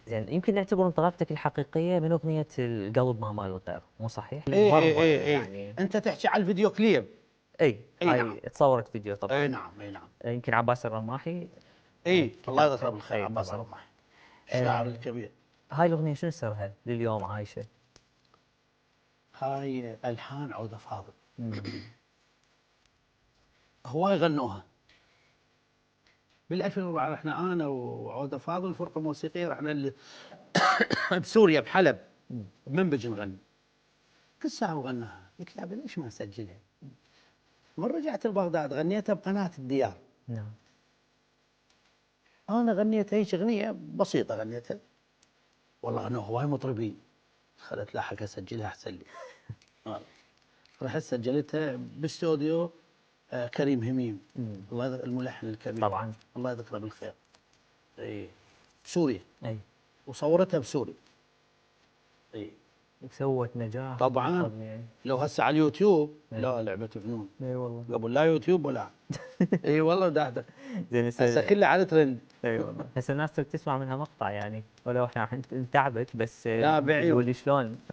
زين يمكن نعتبر انطلاقتك الحقيقية من أغنية القلب ما مال الغير، مو صحيح؟ اي يعني انت تحكي على الفيديو كليب. اي اي نعم. هاي تصورت فيديو طبعا. اي نعم اي نعم. يمكن عباس الرماحي الله كتابته. يذكره بالخير اي عباس مثلا. الرماحي الشاعر آه الكبير. هاي الأغنية شنو سرها لليوم عايشة؟ هاي الحان عودة فاضل. مم. هواي غنوها بال 2004. رحنا انا وعودة فاضل فرقه موسيقيه، رحنا بسوريا بحلب مم. بمنبج نغني. كل ساعه وغناها، قلت له أبي ليش ما اسجلها؟ من رجعت لبغداد غنيتها بقناه الديار. نعم. انا غنيت هيك اغنيه بسيطه غنيتها، والله غنوها هواي مطربين. خلت لا حق اسجلها احسن لي. والله رحت سجلتها باستوديو كريم هميم. مم. الملحن الكبير. طبعا. الله يذكره بالخير. اي بسوريا. اي وصورتها بسوريا. اي سوت نجاح طبعا. طبيعي. لو هسه على اليوتيوب اي. لا لعبة فنون. اي والله. قبل لا يوتيوب ولا اي والله ده زين هسه كله على ترند. اي والله هسه الناس تسمع منها مقطع يعني ولو احنا نتعبت بس لا بعيون. تقول لي شلون